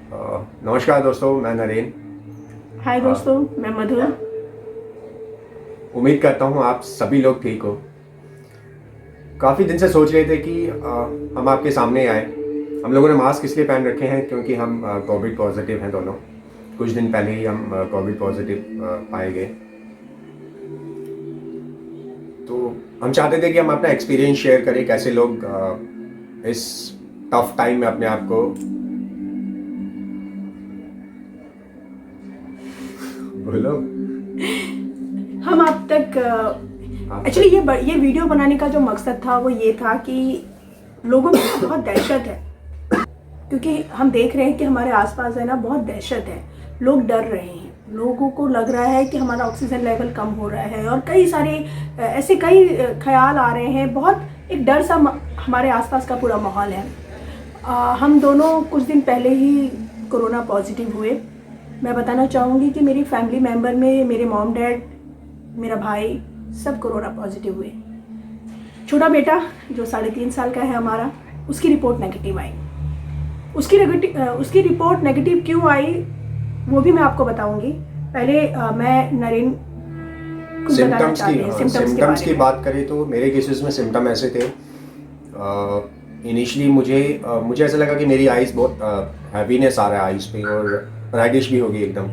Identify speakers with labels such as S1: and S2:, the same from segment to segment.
S1: नमस्कार दोस्तों, मैं नरेन।
S2: हाय दोस्तों, मैं मधु।
S1: उम्मीद करता हूँ आप सभी लोग ठीक हो। काफ़ी दिन से सोच रहे थे कि हम आपके सामने आए। हम लोगों ने मास्क इसलिए पहन रखे हैं क्योंकि हम कोविड पॉजिटिव हैं दोनों। कुछ दिन पहले ही हम कोविड पॉजिटिव पाए गए। तो हम चाहते थे कि हम अपना एक्सपीरियंस शेयर करें, कैसे लोग इस टफ टाइम में अपने आप को बोलो
S2: हम अब तक
S1: आप
S2: एक्चुअली ये वीडियो बनाने का जो मकसद था वो ये था कि लोगों में बहुत दहशत है, क्योंकि हम देख रहे हैं कि हमारे आसपास है ना बहुत दहशत है। लोग डर रहे हैं, लोगों को लग रहा है कि हमारा ऑक्सीजन लेवल कम हो रहा है और कई सारे ऐसे कई ख्याल आ रहे हैं। बहुत एक डर सा हमारे आसपास का पूरा माहौल है। हम दोनों कुछ दिन पहले ही कोरोना पॉजिटिव हुए। मैं बताना चाहूँगी कि मेरी फैमिली मेम्बर में मेरे मॉम डैड, मेरा भाई सब कोरोना पॉजिटिव हुए। छोटा बेटा जो 3.5 साल का है हमारा, उसकी रिपोर्ट नेगेटिव आई। उसकी रिपोर्ट नेगेटिव क्यों आई वो भी मैं आपको बताऊंगी। पहले मैं नरेन कुछ बताना चाहते हैं
S1: सिम्टम्स की बात करें तो मेरे केसेस में सिम्टम ऐसे थे। इनिशियली मुझे ऐसा लगा कि मेरी आइज़ बहुत हैवीनेस आ रहा है आइज़ पे, और रेडिश भी हो गई, एकदम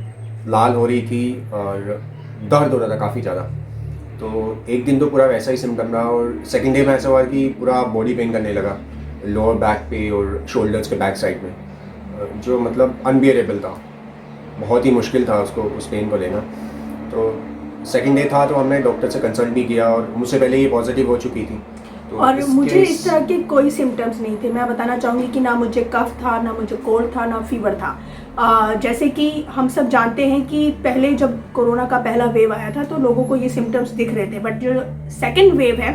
S1: लाल हो रही थी और दर्द हो रहा था काफ़ी ज़्यादा। तो एक दिन तो पूरा वैसा ही सिम्टम रहा, और सेकेंड डे में ऐसा हुआ कि पूरा बॉडी पेन करने लगा लोअर बैक पे और शोल्डर्स के बैक साइड में, जो मतलब अनबियरेबल था। बहुत ही मुश्किल था उस पेन को लेना। तो सेकेंड डे था तो हमने डॉक्टर से कंसल्ट भी किया, और मुझसे पहले ये पॉजिटिव हो चुकी थी। तो
S2: और मुझे इस तरह के कोई सिम्टम्स नहीं थे। मैं बताना चाहूँगी कि ना मुझे कफ था, ना मुझे कोल्ड था, ना फीवर था। जैसे कि हम सब जानते हैं कि पहले जब कोरोना का पहला वेव आया था तो लोगों को ये सिम्टम्स दिख रहे थे, बट जो सेकेंड वेव है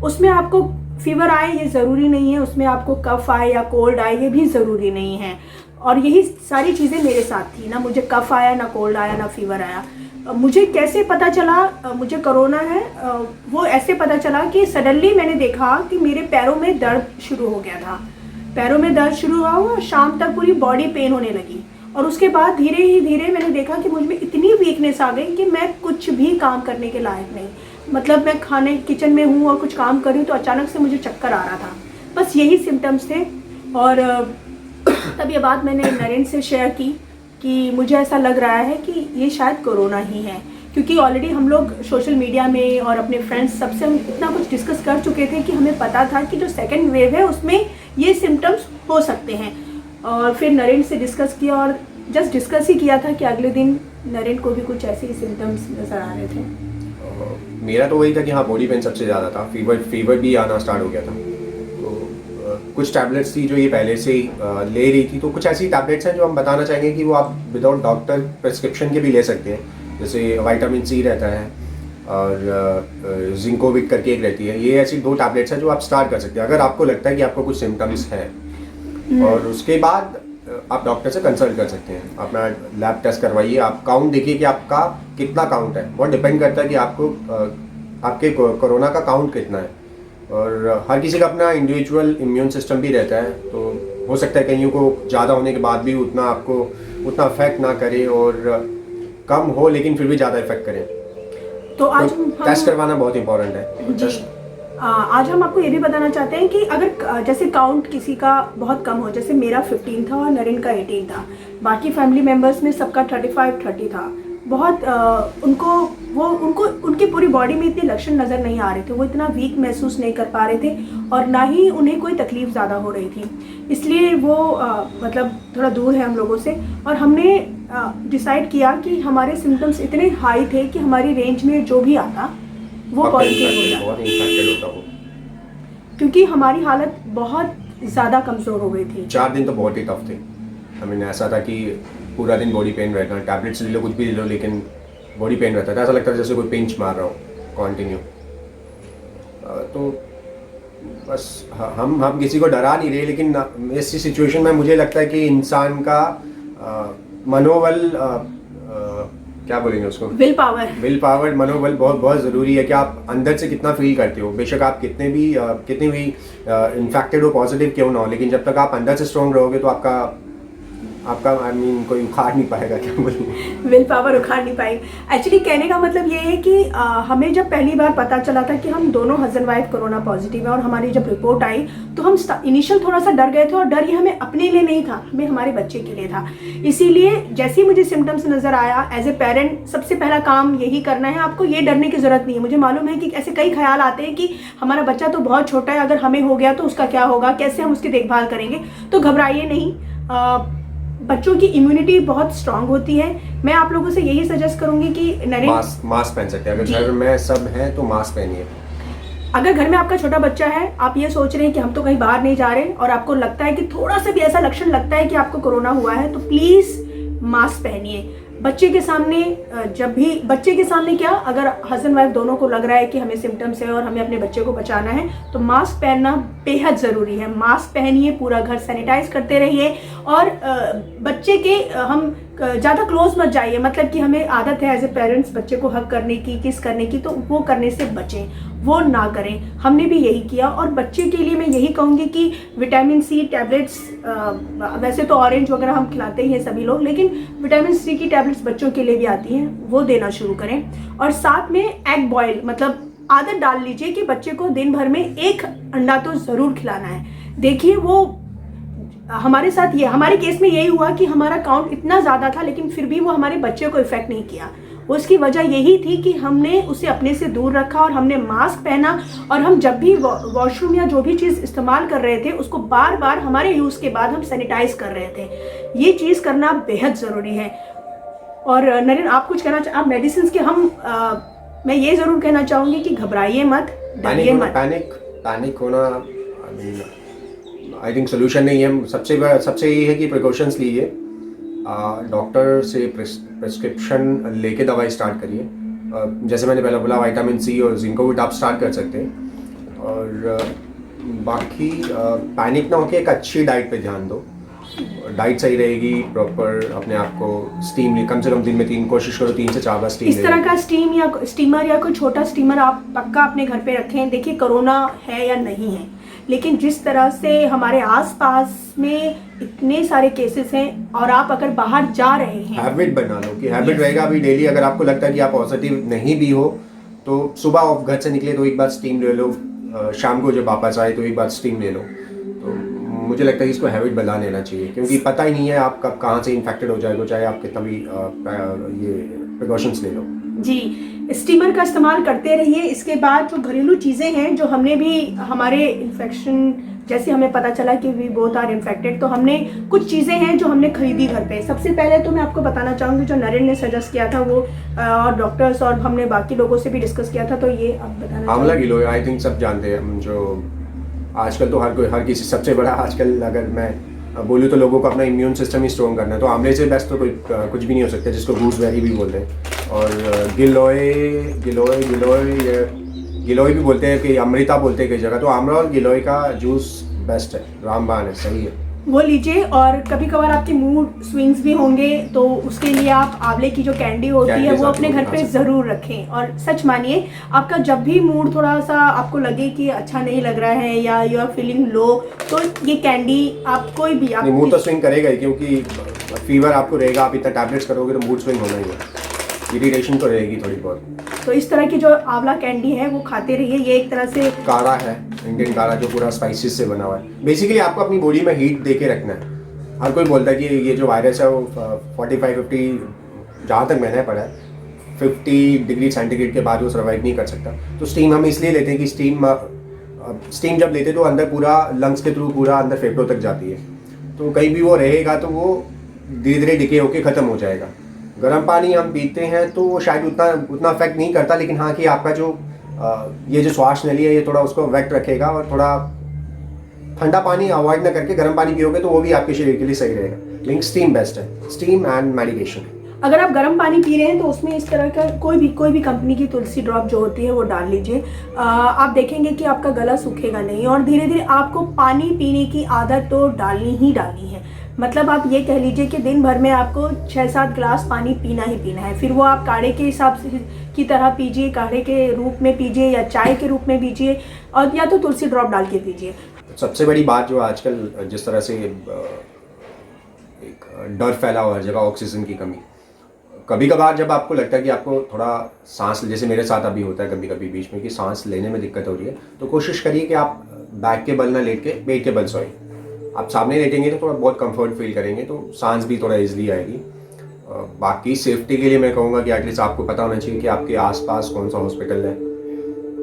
S2: उसमें आपको फीवर आए ये ज़रूरी नहीं है, उसमें आपको कफ आए या कोल्ड आए ये भी ज़रूरी नहीं है। और यही सारी चीज़ें मेरे साथ थी, ना मुझे कफ आया, ना कोल्ड आया, ना फीवर आया। मुझे कैसे पता चला मुझे कोरोना है? वो ऐसे पता चला कि सडनली मैंने देखा कि मेरे पैरों में दर्द शुरू हो गया था। पैरों में दर्द शुरू हुआ और शाम तक पूरी बॉडी पेन होने लगी। और उसके बाद धीरे ही धीरे मैंने देखा कि मुझ में इतनी वीकनेस आ गई कि मैं कुछ भी काम करने के लायक नहीं। मतलब मैं खाने किचन में हूँ और कुछ काम कर रही हूँ तो अचानक से मुझे चक्कर आ रहा था। बस यही सिम्टम्स थे। और तब ये बात मैंने नरेन से शेयर की कि मुझे ऐसा लग रहा है कि ये शायद कोरोना ही है, क्योंकि ऑलरेडी हम लोग सोशल मीडिया में और अपने फ्रेंड्स सबसे हम इतना कुछ डिस्कस कर चुके थे कि हमें पता था कि जो सेकेंड वेव है उसमें ये सिम्टम्स हो सकते हैं। और फिर नरेन से डिस्कस किया, और जस्ट डिस्कस ही किया था कि अगले दिन नरेन को भी कुछ ऐसे ही सिम्टम्स नज़र आ रहे थे।
S1: मेरा तो वही था कि हाँ, बॉडी पेन सबसे ज़्यादा था। फीवर भी आना स्टार्ट हो गया था। तो कुछ टैबलेट्स थी जो ये पहले से ही ले रही थी। तो कुछ ऐसी टैबलेट्स हैं जो हम बताना चाहेंगे कि वो आप विदाउट डॉक्टर प्रिस्क्रिप्शन के भी ले सकते हैं। जैसे विटामिन सी रहता है और जिंकोविट करके एक रहती है। ये ऐसी 2 टैबलेट्स हैं जो आप स्टार्ट कर सकते हैं अगर आपको लगता है कि आपको कुछ सिम्टम्स हैं। और उसके बाद आप डॉक्टर से कंसल्ट कर सकते हैं। अपना लैब टेस्ट करवाइए, आप काउंट देखिए कि आपका कितना काउंट है। बहुत डिपेंड करता है कि आपको आपके कोरोना का काउंट कितना है। और हर किसी का अपना इंडिविजुअल इम्यून सिस्टम भी रहता है, तो हो सकता है कईयों को ज़्यादा होने के बाद भी उतना अफेक्ट ना करे, और कम हो लेकिन फिर भी ज़्यादा इफेक्ट करे।
S2: तो आज
S1: टेस्ट करवाना बहुत इंपॉर्टेंट है।
S2: जी, आज हम आपको ये भी बताना चाहते हैं कि अगर जैसे काउंट किसी का बहुत कम हो, जैसे मेरा 15 था और नरेन का 18 था, बाकी फैमिली मेम्बर्स में सबका 35-30 था। बहुत उनकी पूरी बॉडी में इतने लक्षण नज़र नहीं आ रहे थे, वो इतना वीक महसूस नहीं कर पा रहे थे, और ना ही उन्हें कोई तकलीफ ज़्यादा हो रही थी। इसलिए वो मतलब थोड़ा दूर है हम लोगों से। और हमने डिसाइड किया कि हमारे सिम्टम्स इतने हाई थे कि हमारी रेंज में जो भी आता वो पॉजिटिव हो जाता,
S1: बहुत इन्फेक्टेड होता वो।
S2: क्योंकि हमारी हालत बहुत ज़्यादा कमज़ोर हो गई थी।
S1: 4 दिन तो बहुत ही टफ थे। ऐसा था कि पूरा दिन बॉडी पेन रहता है। टैबलेट्स ले लो, कुछ भी ले लो, लेकिन बॉडी पेन रहता था। ऐसा लगता था जैसे कोई पिंच मार रहा हो कॉन्टिन्यू। तो बस हम किसी को डरा नहीं रहे, लेकिन ऐसी सिचुएशन में मुझे लगता है कि इंसान का मनोबल, क्या बोलेंगे उसको, विल पावर, मनोबल बहुत बहुत ज़रूरी है कि आप अंदर से कितना फील करते हो। बेशक आप कितने भी इन्फेक्टेड हो, पॉजिटिव क्यों ना हो, लेकिन जब तक आप अंदर से स्ट्रॉन्ग रहोगे तो आपका आपका आई मीन कोई उखाड़ नहीं पाएगा, क्या बोलूँ।
S2: विल पावर उखाड़ नहीं पाई। एक्चुअली कहने का मतलब ये है कि हमें जब पहली बार पता चला था कि हम दोनों हस्बैंड वाइफ कोरोना पॉजिटिव है और हमारी जब रिपोर्ट आई तो हम इनिशियल थोड़ा सा डर गए थे, और डर ये हमें अपने लिए नहीं था, हमें हमारे बच्चे के लिए था। इसीलिए जैसे ही मुझे सिम्टम्स नजर आया, एज ए पेरेंट सबसे पहला काम यही करना है, आपको ये डरने की जरूरत नहीं है। मुझे मालूम है कि ऐसे कई ख्याल आते हैं कि हमारा बच्चा तो बहुत छोटा है, अगर हमें हो गया तो उसका क्या होगा, कैसे हम उसकी देखभाल करेंगे। तो घबराइए नहीं, बच्चों की इम्यूनिटी बहुत स्ट्रांग होती है। मैं आप लोगों से यही सजेस्ट करूंगी कि
S1: मास्क पहन सकते हैं, अगर घर में सब है तो मास्क पहनिए।
S2: अगर घर में आपका छोटा बच्चा है, आप ये सोच रहे हैं कि हम तो कहीं बाहर नहीं जा रहे, और आपको लगता है कि थोड़ा सा भी ऐसा लक्षण लगता है कि आपको कोरोना हुआ है, तो प्लीज मास्क पहनिए। बच्चे के सामने क्या, अगर हस्बैंड वाइफ दोनों को लग रहा है कि हमें सिम्टम्स है और हमें अपने बच्चे को बचाना है, तो मास्क पहनना बेहद ज़रूरी है। मास्क पहनिए, पूरा घर सैनिटाइज करते रहिए, और बच्चे के हम ज़्यादा क्लोज मत जाइए। मतलब कि हमें आदत है एज ए पेरेंट्स बच्चे को हग करने की, किस करने की, तो वो करने से बचें, वो ना करें। हमने भी यही किया। और बच्चे के लिए मैं यही कहूँगी कि विटामिन सी टैबलेट्स, वैसे तो ऑरेंज वगैरह हम खिलाते ही हैं सभी लोग, लेकिन विटामिन सी की टैबलेट्स बच्चों के लिए भी आती हैं, वो देना शुरू करें। और साथ में एग बॉयल, मतलब आदत डाल लीजिए कि बच्चे को दिन भर में एक अंडा तो ज़रूर खिलाना है। देखिए, वो हमारे साथ हमारे केस में यही हुआ कि हमारा काउंट इतना ज़्यादा था, लेकिन फिर भी वो हमारे बच्चे को इफेक्ट नहीं किया। उसकी वजह यही थी कि हमने उसे अपने से दूर रखा और हमने मास्क पहना, और हम जब भी वॉशरूम या जो भी चीज़ इस्तेमाल कर रहे थे उसको बार बार हमारे यूज़ के बाद हम सैनिटाइज कर रहे थे। ये चीज़ करना बेहद ज़रूरी है। और नरेन, आप कुछ कहना आप मेडिसिन के मैं ये ज़रूर कहना चाहूँगी कि घबराइए मत, डरिए मत।
S1: पैनिक होना आई थिंक सोल्यूशन नहीं है। सबसे ये है कि प्रिकॉशंस लीजिए, डॉक्टर से प्रिस्क्रिप्शन लेके दवाई स्टार्ट करिए। जैसे मैंने पहले बोला, विटामिन सी और जिंकोविट आप स्टार्ट कर सकते हैं। और बाकी पैनिक ना होकर एक अच्छी डाइट पे ध्यान दो। डाइट सही रहेगी, प्रॉपर अपने आप को स्टीम कम से कम दिन में कोशिश करो 3 से 4 बार स्टीम।
S2: इस तरह का स्टीमर या कोई छोटा स्टीमर आप पक्का अपने घर पे रखें। देखिए, कोरोना है या नहीं है, लेकिन जिस तरह से हमारे आसपास में इतने सारे केसेस हैं, और आप अगर बाहर जा रहे हैं,
S1: हैबिट बना लो कि हैबिट रहेगा अभी डेली। अगर आपको लगता है कि आप पॉजिटिव नहीं भी हो, तो सुबह आप घर से निकले तो एक बार स्टीम ले लो, शाम को जब वापस आए तो एक बार स्टीम ले लो। तो मुझे लगता है कि इसको हैबिट बना लेना चाहिए, क्योंकि पता ही नहीं है आप कब कहाँ से इन्फेक्टेड हो जाएगा, चाहे आप कितना भी ये प्रिकॉशंस ले लो।
S2: जी, स्टीमर का इस्तेमाल करते रहिए। इसके बाद जो घरेलू चीज़ें हैं, जो हमने भी हमारे इन्फेक्शन, जैसे हमें पता चला कि वी बोथ आर इन्फेक्टेड, तो हमने कुछ चीज़ें हैं जो हमने खरीदी घर पे। सबसे पहले तो मैं आपको बताना चाहूँगी, जो नरेन ने सजेस्ट किया था वो, और डॉक्टर्स और हमने बाकी लोगों से भी डिस्कस किया था, तो ये आप बताना।
S1: आंवला गिलोय आई थिंक सब जानते हैं। जो आजकल तो हर किसी, सबसे बड़ा आजकल अगर मैं बोलूँ तो लोगों को अपना इम्यून सिस्टम ही स्ट्रॉन्ग करना है, तो आंवले से बेस्ट तो कोई कुछ भी नहीं हो सकता, जिसको गूसबेरी भी बोलते हैं। और गिलोय भी बोलते हैं, कि अमृता बोलते हैं कई जगह। तो आंवला और गिलोय का जूस बेस्ट है, रामबाण है, सही है,
S2: वो लीजिए। और कभी कभार आपके मूड स्विंग्स भी होंगे, तो उसके लिए आप आंवले की जो कैंडी होती है वो अपने घर पे ज़रूर रखें। और सच मानिए, आपका जब भी मूड थोड़ा सा आपको लगे कि अच्छा नहीं लग रहा है या यू आर फीलिंग लो, तो ये कैंडी आप कोई भी आप
S1: मूड तो स्विंग करेगा ही, क्योंकि फीवर आपको रहेगा, आप इतना टैबलेट्स करोगे तो मूड स्विंग होना ही है, इरिटेशन तो रहेगी थोड़ी बहुत।
S2: तो इस तरह की जो आंवला कैंडी है वो खाते रहिए। ये एक तरह से
S1: काढ़ा है, इंडियन काढ़ा, जो पूरा स्पाइसेस से बना हुआ है। बेसिकली आपको अपनी बॉडी में हीट दे के रखना है। हर कोई बोलता है कि ये जो वायरस है वो 45-50, जहाँ तक मैंने पढ़ा है 50 डिग्री सेंटीग्रेड के बाद वो सर्वाइव नहीं कर सकता। तो स्टीम हम इसलिए लेते हैं कि स्टीम जब लेते हैं तो अंदर पूरा लंग्स के थ्रू पूरा अंदर फेफड़ों तक जाती है, तो कहीं भी वो रहेगा तो वो धीरे धीरे डिके होके ख़त्म हो जाएगा। गर्म पानी हम पीते हैं तो वो शायद उतना अफेक्ट नहीं करता, लेकिन हाँ कि आपका जो ये जो श्वास नली है ये थोड़ा उसको अफेक्ट रखेगा। और थोड़ा ठंडा पानी अवॉइड ना करके गर्म पानी पियोगे तो वो भी आपके शरीर के लिए सही रहेगा। लेकिन स्टीम बेस्ट है, स्टीम एंड मेडिकेशन।
S2: अगर आप गर्म पानी पी रहे हैं तो उसमें इस तरह का कोई भी कंपनी की तुलसी ड्रॉप जो होती है वो डाल लीजिए। आप देखेंगे कि आपका गला सूखेगा नहीं, और धीरे धीरे आपको पानी पीने की आदत तो डालनी ही डालनी है। मतलब आप ये कह लीजिए कि दिन भर में आपको 6-7 गिलास पानी पीना ही पीना है। फिर वो आप काढ़े के हिसाब से की तरह पीजिए, काढ़े के रूप में पीजिए या चाय के रूप में पीजिए, और या तो तुलसी ड्रॉप डाल के पीजिए।
S1: सबसे बड़ी बात जो आजकल जिस तरह से एक डर फैला हुआ हर जगह ऑक्सीजन की कमी। कभी कभार जब आपको लगता है कि आपको थोड़ा सांस, जैसे मेरे साथ अभी होता है कभी कभी बीच में कि सांस लेने में दिक्कत हो रही है, तो कोशिश करिए कि आप बैक के बल ना लेट के पेट के बल सोएं। आप सामने लेटेंगे तो थोड़ा बहुत कंफर्ट फील करेंगे, तो सांस भी थोड़ा ईजिली आएगी। बाकी सेफ्टी के लिए मैं कहूँगा कि एटलीस्ट आपको पता होना चाहिए कि आपके आसपास कौन सा हॉस्पिटल है,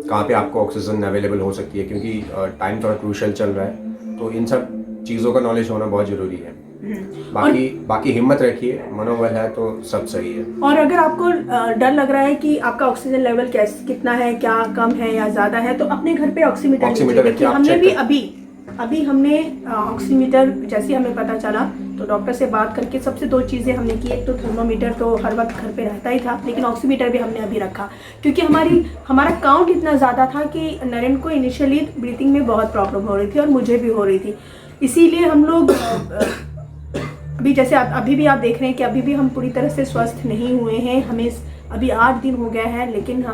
S1: कहाँ पे आपको ऑक्सीजन अवेलेबल हो सकती है, क्योंकि टाइम थोड़ा क्रूशल चल रहा है, तो इन सब चीज़ों का नॉलेज होना बहुत ज़रूरी है। बाकी हिम्मत रखिए, मनोबल है तो सब सही है।
S2: और अगर आपको डर लग रहा है कि आपका ऑक्सीजन लेवल कितना है, क्या कम है या ज़्यादा है, तो अपने घर पे ऑक्सीमीटर
S1: रखिए।
S2: हमने भी अभी हमने ऑक्सीमीटर जैसे हमें पता चला तो डॉक्टर से बात करके सबसे 2 चीज़ें हमने की। एक तो थर्मोमीटर तो हर वक्त घर पे रहता ही था, लेकिन ऑक्सीमीटर भी हमने अभी रखा, क्योंकि हमारा काउंट इतना ज़्यादा था कि नरेंद्र को इनिशियली ब्रीथिंग में बहुत प्रॉब्लम हो रही थी और मुझे भी हो रही थी। इसीलिए हम लोग अभी जैसे अभी भी आप देख रहे हैं कि अभी भी हम पूरी तरह से स्वस्थ नहीं हुए हैं। हमें अभी 8 दिन हो गया है, लेकिन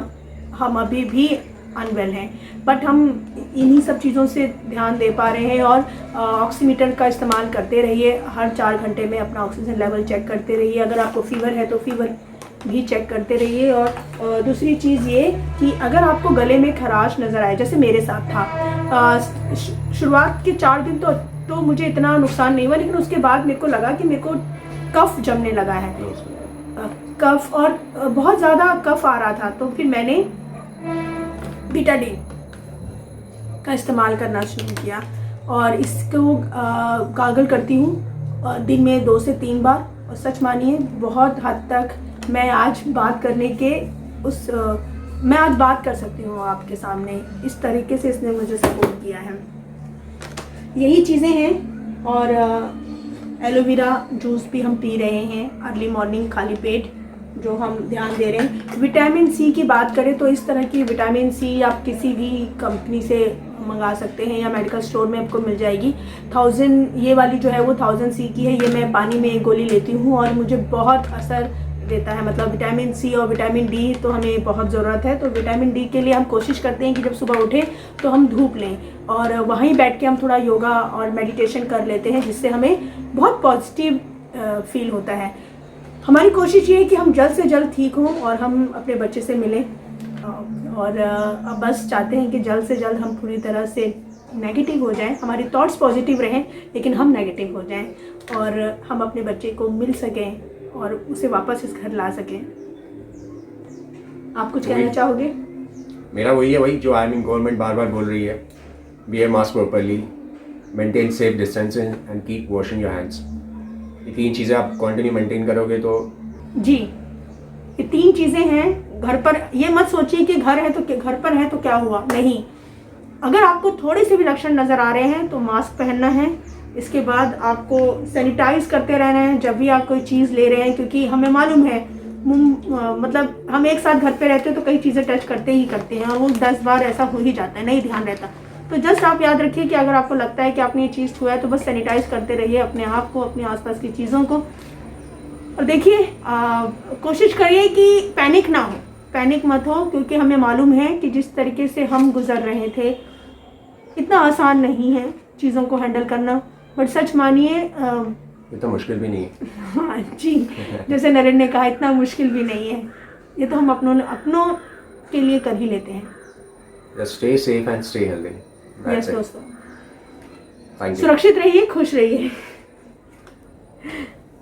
S2: हम अभी भी अनवेल हैं, बट हम इन्हीं सब चीज़ों से ध्यान दे पा रहे हैं। और ऑक्सीमीटर का इस्तेमाल करते रहिए, हर 4 घंटे में अपना ऑक्सीजन लेवल चेक करते रहिए। अगर आपको फीवर है तो फीवर भी चेक करते रहिए। और दूसरी चीज़ ये कि अगर आपको गले में खराश नज़र आए, जैसे मेरे साथ था, शुरुआत के 4 दिन तो मुझे इतना नुकसान नहीं हुआ, लेकिन उसके बाद मेरे को लगा कि मेरे को कफ जमने लगा है, कफ, और बहुत ज़्यादा कफ आ रहा था। तो फिर मैंने बीटाडीन का इस्तेमाल करना शुरू किया और इसको गार्गल करती हूँ दिन में 2 से 3 बार। और सच मानिए बहुत हद तक मैं आज बात कर सकती हूँ आपके सामने। इस तरीके से इसने मुझे सपोर्ट किया है। यही चीज़ें हैं। और एलोवेरा जूस भी हम पी रहे हैं अर्ली मॉर्निंग खाली पेट, जो हम ध्यान दे रहे हैं। विटामिन सी की बात करें तो इस तरह की विटामिन सी आप किसी भी कंपनी से मंगा सकते हैं या मेडिकल स्टोर में आपको मिल जाएगी। 1000 ये वाली जो है वो 1000 सी की है। ये मैं पानी में 1 गोली लेती हूँ और मुझे बहुत असर देता है। मतलब विटामिन सी और विटामिन डी तो हमें बहुत ज़रूरत है। तो विटामिन डी के लिए हम कोशिश करते हैं कि जब सुबह उठें तो हम धूप लें और वहीं बैठ के हम थोड़ा योगा और मेडिटेशन कर लेते हैं, जिससे हमें बहुत पॉजिटिव फील होता है। हमारी कोशिश ये है कि हम जल्द से जल्द ठीक हों और हम अपने बच्चे से मिलें। और अब बस चाहते हैं कि जल्द से जल्द हम पूरी तरह से नेगेटिव हो जाएं, हमारी थॉट्स पॉजिटिव रहें लेकिन हम नेगेटिव हो जाएं और हम अपने बच्चे को मिल सकें और उसे वापस इस घर ला सकें। आप कुछ कहना चाहोगे?
S1: मेरा वही है, वही जो गवर्नमेंट बार बार बोल रही है, wear mask properly, maintain safe distancing and keep washing your hands। ये 3 चीज़ें आप कंटिन्यू मेंटेन करोगे तो
S2: जी, ये 3 चीज़ें हैं। घर पर ये मत सोचिए कि घर पर है तो क्या हुआ, नहीं। अगर आपको थोड़े से भी लक्षण नज़र आ रहे हैं तो मास्क पहनना है। इसके बाद आपको सैनिटाइज करते रहना है जब भी आप कोई चीज़ ले रहे हैं, क्योंकि हमें मालूम है मतलब हम एक साथ घर पे रहते हैं तो कई चीज़ें टच करते ही करते हैं और वो 10 बार ऐसा हो ही जाता है, नहीं ध्यान रहता। तो जस्ट आप याद रखिए कि अगर आपको लगता है कि आपने ये चीज़ छुआ है तो बस सैनिटाइज करते रहिए अपने आप को, अपने आसपास की चीज़ों को। और देखिए कोशिश करिए कि पैनिक ना हो, पैनिक मत हो, क्योंकि हमें मालूम है कि जिस तरीके से हम गुजर रहे थे इतना आसान नहीं है चीज़ों को हैंडल करना। बट सच मानिए
S1: इतना मुश्किल भी नहीं है।
S2: हाँ जी, जैसे नरेंद्र ने कहा इतना मुश्किल भी नहीं है, ये तो हम अपनों के लिए कर ही लेते हैं।
S1: Just stay safe and stay healthy।
S2: Yes दोस्तों,
S1: Thank you।
S2: सुरक्षित रहिए, खुश रहिए।